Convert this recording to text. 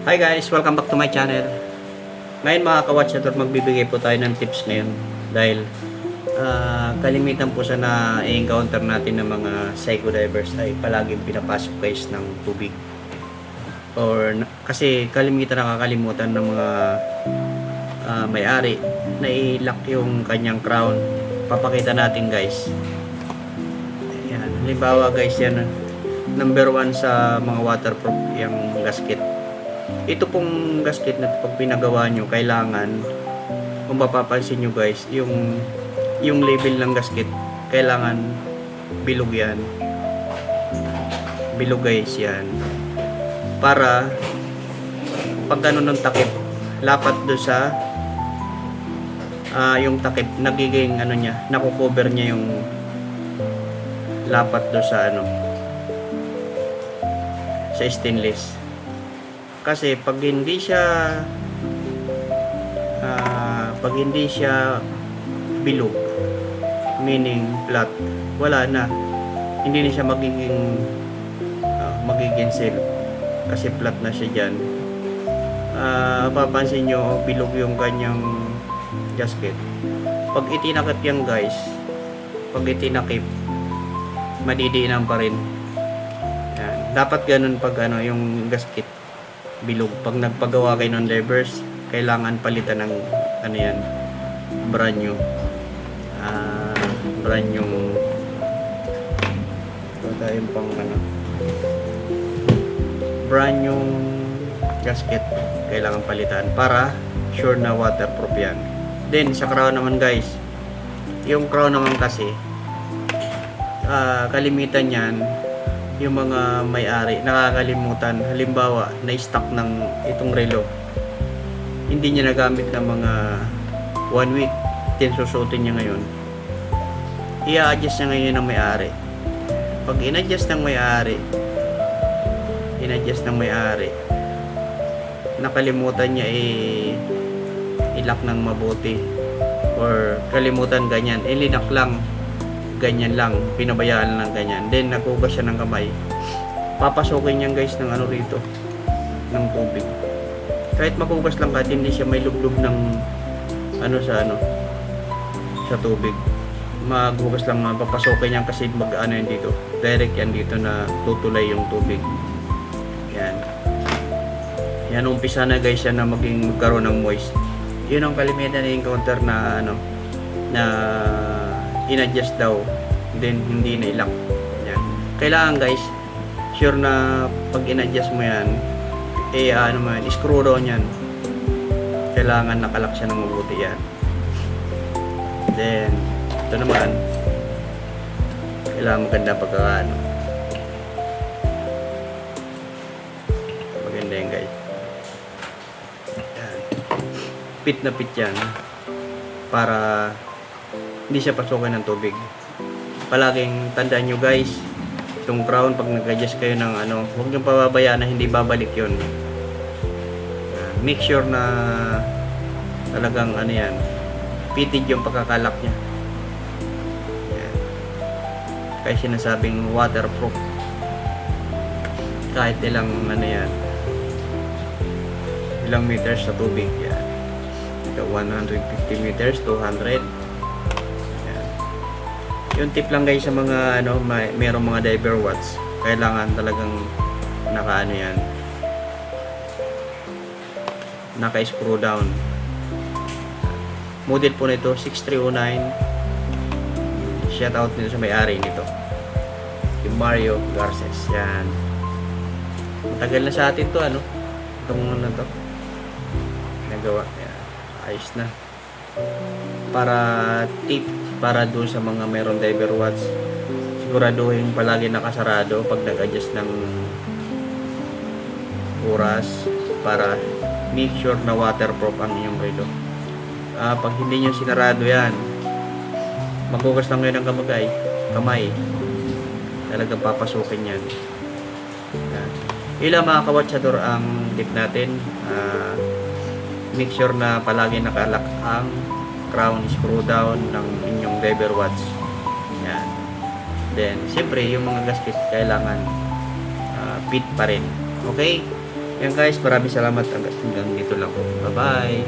Hi guys! Welcome back to my channel. Ngayon mga kawatsador, magbibigay po tayo ng tips ngayon dahil kalimitan po sa na-encounter natin ng mga psycho divers ay palaging pinapasok guys ng tubig kasi kalimitan nakakalimutan ng mga may-ari na i-lock yung kanyang crown. Papakita natin guys. Ayan. Halimbawa guys, yan number 1 sa mga waterproof yung gasket. Ito pong gasket na pag pinagawa nyo, kailangan, kung mapapansin nyo guys, yung label ng gasket, kailangan bilog yan. Bilog guys yan. Para pag ganun ng takip, lapat do sa yung takip, nagiging ano niya, nakukover niya yung lapat do sa sa stainless. Kasi pag hindi siya bilog, meaning flat, wala na, hindi na siya magiging seal kasi flat na siya dyan. Papansin nyo, bilog yung kanyang gasket. Pag itinakip yan guys, pag itinakip, madidiinan pa rin. Yan. Dapat ganun pag yung gasket bilog. Pag nagpagawa kayo ng divers, kailangan palitan ng yan, brand new tayong pang brand new gasket, kailangan palitan para sure na waterproof yan. Then sa crown naman guys, yung crown naman kasi kalimitan yan, yung mga may-ari nakakalimutan. Halimbawa, na-stock ng itong relo, hindi niya nagamit ng mga 1 week, then susutin niya ngayon, i-adjust niya ngayon ng may-ari. Pag in-adjust ng may-ari, nakalimutan niya i-lock ng mabuti, or kalimutan ganyan, ilinak lang ganyan lang, pinabayaan lang ganyan, then nagugas siya ng kamay, papasukin niyan guys ng rito, ng tubig. Kahit magugas lang, kahit hindi siya may lublub ng sa tubig, maghugas lang, papasukin niyan kasi yan dito, direct yan dito na tutulay yung tubig. Yan umpisa na guys yan na magkaroon ng moist. Yun ang kalimitan na encounter na na in-adjust daw, then hindi na ilock. Yan. Kailangan guys, sure na pag in-adjust mo yan, screw down yan. Kailangan nakalock siya ng mabuti yan. Then ito naman, kailangan maganda pagka maganda yan guys. Yan. Pit na pit yan para hindi siya pasukin ng tubig. Palaging tandaan nyo guys, itong crown, pag nag-adjust kayo ng huwag nyo pababayaan na hindi babalik yun. Make sure na talagang yan, fitted yung pagkakalak nya. Yan. Kaya sinasabing waterproof, kahit ilang ilang meters sa tubig. Yan. 150 meters, 200. Yung tip lang guys sa mga mayroong mga diver watch, kailangan talagang naka-screw down. Model po nito 6309. Shout out nito sa may-ari nito, yung Mario Garces. Yan. Matagal na sa atin to itong to nagawa. Yan. Ayos na. Para doon sa mga mayroong diver watch, siguraduhin palagi nakasarado pag nag-adjust ng oras, para make sure na waterproof ang inyong relo. Pag hindi nyo sinarado yan, maghugas lang ngayon ng kamay, talagang papasukin yan. Ilang mga kawatsador ang tip natin. Make sure na palagi nakalock ang crown, screw down ng inyong diver watch. Yan. Then, siyempre, yung mga gasket kailangan fit pa rin. Okay? Yan guys, maraming salamat hanggang dito lang po. Bye bye.